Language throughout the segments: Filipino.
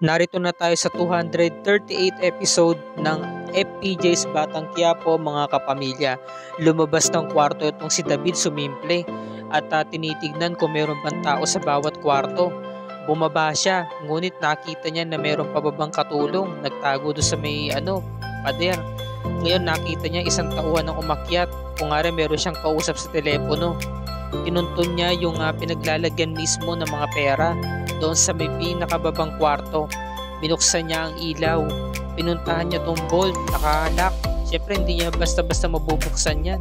Narito na tayo sa 238th episode ng FPJ's Batang Quiapo mga kapamilya. Lumabas ng kwarto itong si David sumimple at tinitignan kung meron bang tao sa bawat kwarto. Bumaba siya, ngunit nakita niya na meron pa babang katulong, nagtago doon sa may pader. Ngayon nakita niya isang tauhan ng umakyat, kung nga rin meron siyang kausap sa telepono. Tinuntun niya yung pinaglalagyan mismo ng mga pera doon sa may pinakababang kwarto. Binuksan niya ang ilaw. Pinuntahan niya tong bolt, nakalock. Siyempre hindi niya basta-basta mabubuksan yan.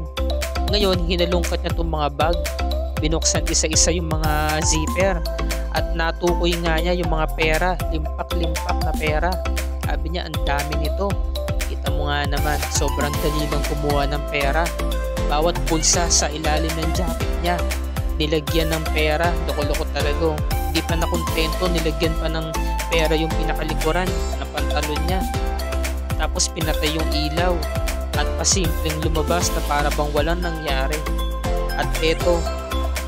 Ngayon hinalungkat niya tong mga bag. Binuksan isa-isa yung mga zipper. At natukoy nga niya yung mga pera, limpak-limpak na pera. Sabi niya ang dami nito. Kita mo nga naman, sobrang dali lang kumuha ng pera. Bawat pulsa sa ilalim ng jacket niya, nilagyan ng pera. Loko-loko talaga. Hindi pa nakontento, nilagyan pa ng pera yung pinakalikuran ng pantalon niya. Tapos pinatay yung ilaw at pasimpleng lumabas na para bang walang nangyari. At eto,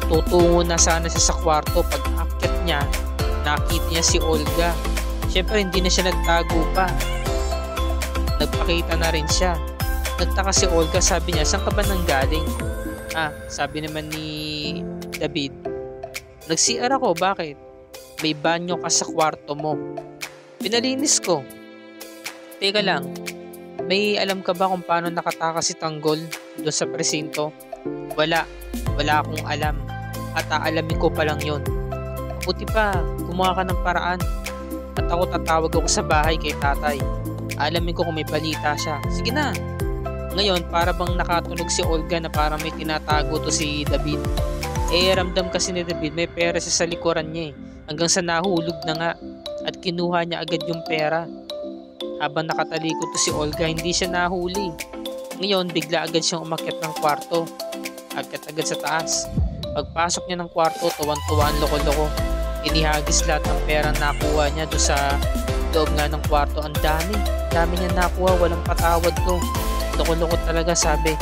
tutungo na sana siya sa kwarto. Pag akyat niya, nakita niya si Olga. Siyempre hindi na siya nagtago pa. Nagpakita na rin siya. Nagtaka si Olga, sabi niya, saan ka ba nanggaling? Sabi naman ni David, nag-CR ako, bakit? May banyo ka sa kwarto mo. Pinalinis ko. Teka lang, may alam ka ba kung paano nakatakas si Tanggol doon sa presinto? Wala akong alam. At aalamin ko pa lang yun. Buti pa, gumawa ka ng paraan. At ako tatawag ako sa bahay kay tatay. Alamin ko kung may balita siya. Sige na. Ngayon, para bang nakatunog si Olga na parang may tinatago to si David. Ramdam kasi ni David may pera siya sa likuran niya eh. Hanggang sa nahulog na nga at kinuha niya agad yung pera. Habang nakatalikod to si Olga, hindi siya nahuli. Ngayon, bigla agad siyang umakyat ng kwarto. Akyat agad sa taas. Pagpasok niya ng kwarto, tuwan-tuwa ang loko-loko. Inihagis lahat ng pera nakuha niya doon sa loob nga ng kwarto. Ang dami niya nakuha, walang patawad to. Loko-loko talaga, sabi.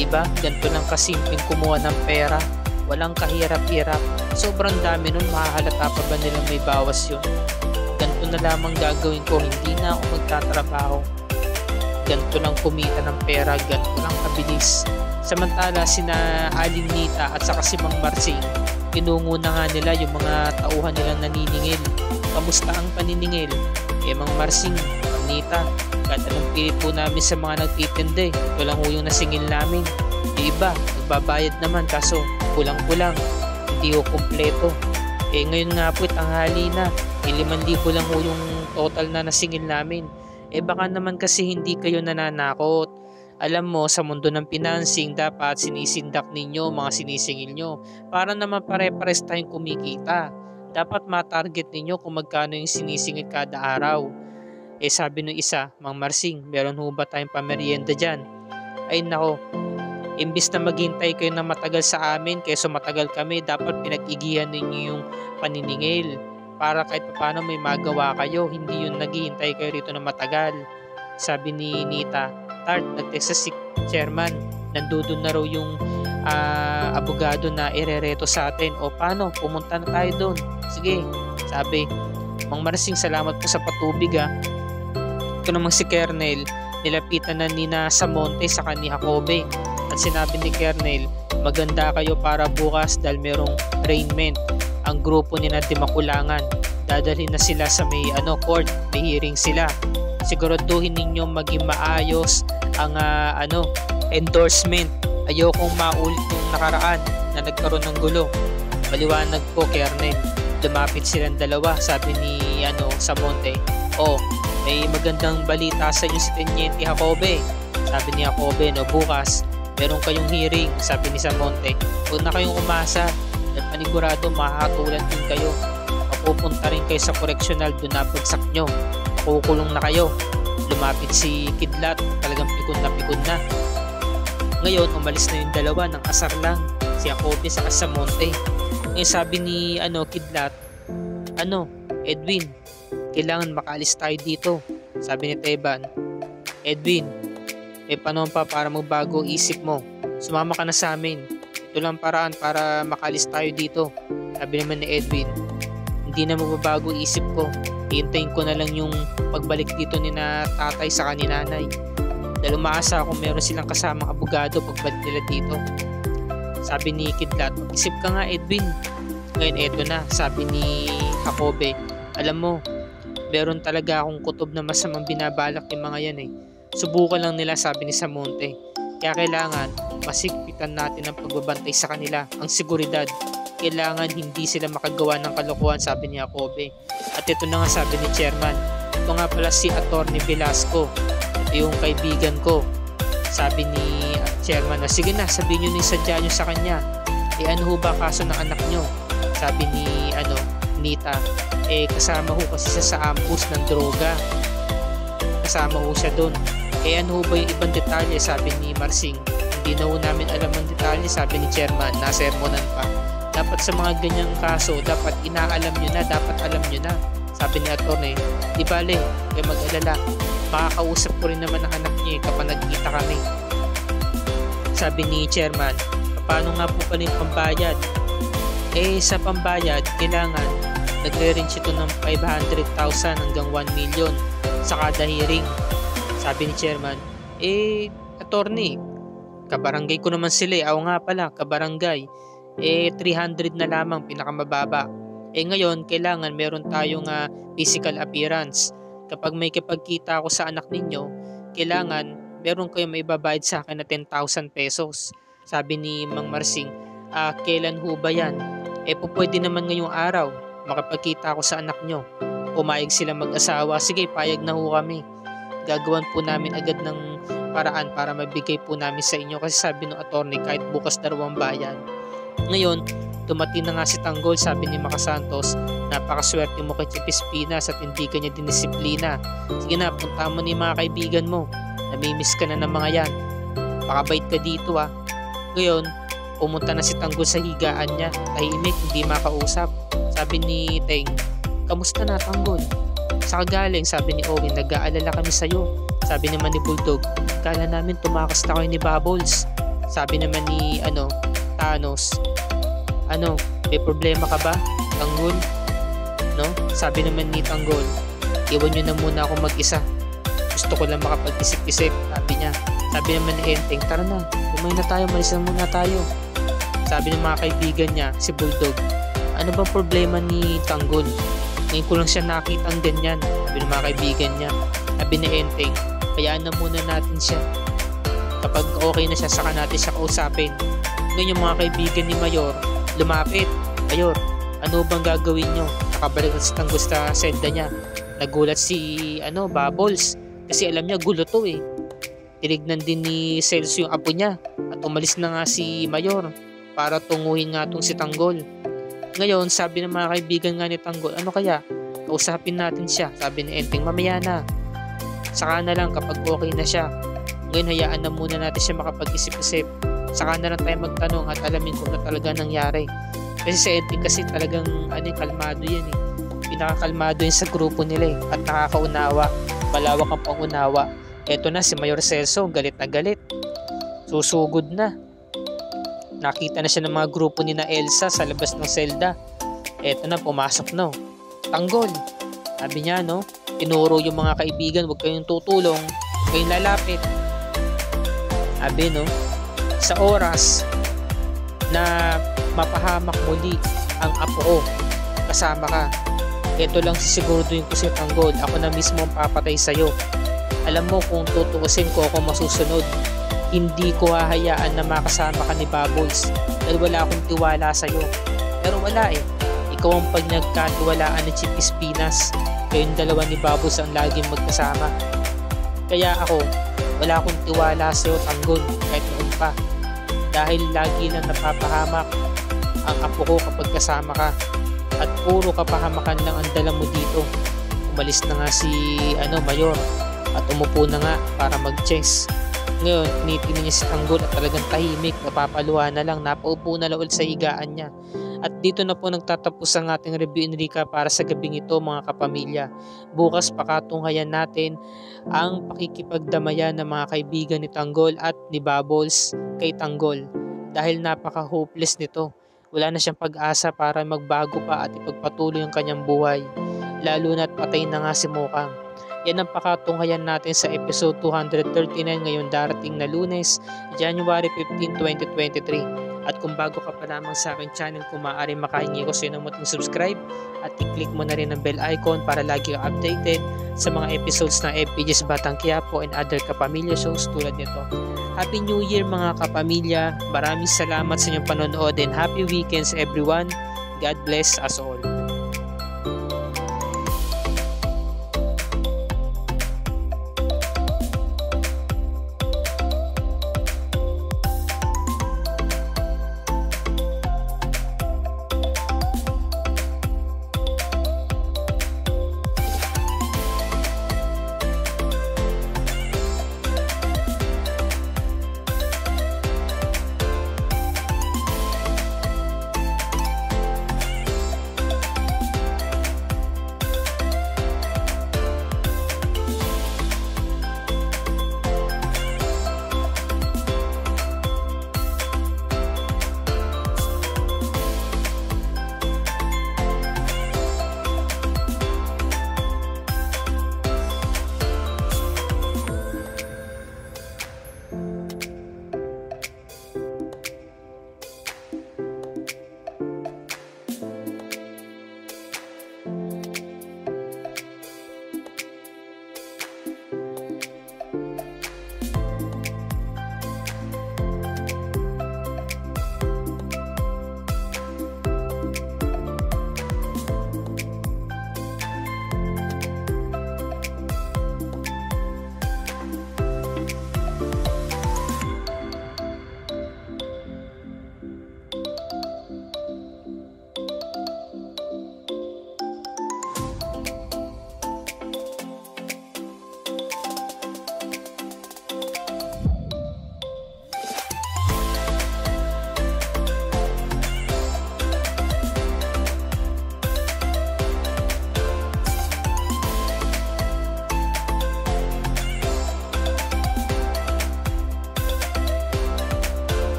Diba? Ganito lang kasimpleng kumuha ng pera. Walang kahirap-hirap. Sobrang dami nun, mahahalata pa ba nilang may bawas yun? Ganito na lamang gagawin ko, hindi na ako magtatrabaho. Ganito lang kumita ng pera, ganito lang kabilis. Samantala sina Aling Nita at saka si Mang Marsing, tinungo na nga nila yung mga tauhan nilang naniningil. Kamusta ang paniningil? Mang Marsing, Mang Nita, kahit anong pilit po namin sa mga nagtitinde, ito lang ho yung nasingil namin. Yung iba, nagbabayad naman kaso kulang-kulang, hindi ho kumpleto. Ngayon nga po tanghali na, 5,000 lang ho yung total na nasingil namin. Baka naman kasi hindi kayo nananakot. Alam mo, sa mundo ng financing, dapat sinisindak ninyo mga sinisingil nyo para naman pare-pares tayong kumikita. Dapat matarget ninyo kung magkano yung sinisingil kada araw. Sabi nung isa, Mang Marsing, meron ho ba tayong pamerienda dyan? Ay nako, imbis na maghintay kayo na matagal sa amin kaysa matagal kami, dapat pinag-igihan ninyo yung paniningil para kahit paano may magawa kayo, hindi yung naghihintay kayo rito na matagal. Sabi ni Nita, Tart, nag-text si chairman, nandudun na raw yung abogado na irereto sa atin. O paano, pumunta na tayo doon. Sige, sabi. Mang Marsing, salamat po sa patubig Ito namang si Kernel, nilapitan na ni na Samonte sa ni Jacobe. At sinabi ni Kernel, maganda kayo para bukas dahil merong arraignment. Ang grupo ni na Dimakulangan. Dadalhin na sila sa may court, may hearing sila. Siguraduhin ninyo maging maayos ang endorsement. Ayokong maulit yung nakaraan na nagkaroon ng gulo. Maliwanag po, Kernel. Lumapit silang dalawa, sabi ni Samonte. May magandang balita sa inyo si Teniente Jacobe. Sabi ni Jacobe, bukas meron kayong hearing. Sabi ni Samonte, huwag na kayong umasa. At panigurado makakatulad din kayo. Mapupunta rin kayo sa correctional, doon na bagsak nyo. Makukulong na kayo. Lumapit si Kidlat, talagang pikon na. Ngayon, umalis na yung dalawa ng asar lang. Si Jacobe sa Samonte. Ngayon sabi ni Kidlat, Edwin, kailangan makaalis tayo dito. Sabi ni Teban, Edwin, may panahon pa para magbago isip mo. Sumama ka na sa amin. Ito lang paraan para makaalis tayo dito. Sabi naman ni Edwin, hindi na magbabago isip ko. Hintayin ko na lang yung pagbalik dito ni na tatay sa kaninanay. Dahil umaasa akong meron silang kasamang abogado pagbalik nila dito. Sabi ni Kidlat, mag-isip ka nga Edwin. Ngayon eto na, sabi ni Jacobe, alam mo, meron talaga akong kutob na masamang binabalak yung mga yan eh. Subukan lang nila, sabi ni Samonte. Kaya kailangan masigpitan natin ang pagbabantay sa kanila, ang seguridad. Kailangan hindi sila makagawa ng kalokohan, sabi ni Jacobe. At ito na nga sabi ni Chairman, ito nga pala si Atty. Velasco, ito yung kaibigan ko. Sabi ni Chairman, sige na, sabihin nyo na yung sadya nyo sa kanya. Ano ho ba kaso ng anak nyo? Sabi ni Nita, kasama ho kasi siya sa ambush ng droga. Kasama ho siya doon. Ano ho ba yung ibang detalye? Sabi ni Marsing, hindi na ho namin alam ang detalye, sabi ni Chairman, nasermonan pa. Dapat sa mga ganyang kaso, dapat inaalam nyo na, dapat alam nyo na. Sabi ni Atty. Di bale, kaya mag-alala, makakausap ko rin naman ang anak niya kapag nagkita kami. Sabi ni Chairman, paano nga po pala yung pambayad? Sa pambayad, kailangan nagre-range ito ng 500,000 hanggang 1 million sa kada hearing. Sabi ni Chairman, attorney, kabarangay ko naman sila ako nga pala, kabarangay. 300 na lamang pinakamababa. Ngayon, kailangan meron tayong physical appearance. Kapag may kipagkita ako sa anak ninyo, kailangan meron kayong maibabayad sa akin na 10,000 pesos. Sabi ni Mang Marsing, kailan ho ba yan? Pwede naman ngayong araw, makapagkita ako sa anak nyo. Pumayag sila mag-asawa, sige, payag na ho kami. Gagawan po namin agad ng paraan para mabigay po namin sa inyo kasi sabi ng attorney kahit bukas na raw ang bayan. Ngayon, dumating na nga si Tanggol, sabi ni Makasantos, napakaswerte mo kay Chief Espinas at hindi ka niya dinisiplina. Sige na, punta mo ni mga kaibigan mo. Namimiss ka na ng mga yan. Pakabait ka dito Ngayon, pumunta na si Tanggol sa higaan niya. Tahimik, hindi makausap. Sabi ni Teng, kamusta na Tanggol? Sa kagaling, sabi ni Owen, nag-aalala kami sa'yo. Sabi naman ni Bulldog, kala namin tumakas na kayo ni Bubbles. Sabi naman ni Thanos, may problema ka ba, Tanggol? No? Sabi naman ni Tanggol, iwan nyo na muna ako mag-isa. Gusto ko lang makapag-isip-isip, sabi niya. Sabi naman ni Enteng, tara na, kumain na tayo, malisan muna tayo. Sabi ng mga kaibigan niya, si Bulldog, ano bang problema ni Tanggol? Ngayon ko lang siya nakita ang ganyan. Sabi ng mga kaibigan niya. Sabi ni Enteng, hayaan na muna natin siya. Kapag okay na siya, saka natin siya kausapin. Ngayon yung mga kaibigan ni Mayor lumapit. Mayor, ano bang gagawin nyo? Nakabalik na si Tanggol sa selda niya. Nagulat si Bubbles kasi alam niya gulo to Tinignan din ni Celso yung apo niya at umalis na nga si Mayor para tunguhin nga tong si Tanggol. Ngayon, sabi ng mga kaibigan nga ni Tanggol, ano kaya? Kausapin natin siya. Sabi ni Enteng, mamaya na. Saka na lang kapag okay na siya. Ngayon, hayaan na muna natin siya makapag-isip-isip. Saka na lang tayo magtanong at alamin kung na talaga nangyari. Kasi si Enteng kasi talagang kalmado yan Pinakakalmado yun sa grupo nila at nakakaunawa. Malawak ang pangunawa. Eto na si Mayor Celso, galit na galit. Susugod na. Nakita na siya ng mga grupo ni na Elsa sa labas ng selda. Eto na, pumasok Tanggol. Sabi niya, tinuro yung mga kaibigan, huwag kayong tutulong, huwag kayong lalapit. Sabi, sa oras na mapahamak muli ang apo ko, kasama ka. Ito lang sisiguraduhin ko si Tanggol, ako na mismo ang papatay sa'yo. Alam mo kung tutuusin ko ako masusunod, hindi ko hahayaan na makasama ka ni Bubbles dahil wala akong tiwala sa'yo. Pero wala ikaw ang pagkatiwalaan ni Chief Espinas. Kayong dalawa ni Bubbles ang laging magkasama. Kaya ako, wala akong tiwala sa'yo Tanggol kahit noon pa. Dahil lagi lang napapahamak ang apo ko kapag kasama ka. At puro kapahamakan lang ang dala mo dito. Umalis na nga si Mayor at umupo na nga para mag-chess. Ngayon, tinitingnan niya si Tanggol at talagang tahimik, napapaluha na lang, napaupo na lang ulit sa higaan niya. At dito na po nagtatapos ang ating review and recap para sa gabing ito mga kapamilya. Bukas pakatunghayan natin ang pakikipagdamayan ng mga kaibigan ni Tanggol at ni Bubbles kay Tanggol. Dahil napaka-hopeless nito. Wala na siyang pag-asa para magbago pa at ipagpatuloy ang kanyang buhay. lalo na't patay na nga si Mokang. Yan ang pakatunghayan natin sa episode 239 ngayong darating na Lunes, January 15, 2023. At kung bago ka pa lamang sa aking channel, kung maaari makahingi ko sa iyo ng muting subscribe at i-click mo na rin ang bell icon para lagi kang updated sa mga episodes ng FPJ's Batang Quiapo and other kapamilya shows tulad nito. Happy New Year mga kapamilya! Maraming salamat sa inyong panonood and happy weekends everyone! God bless us all!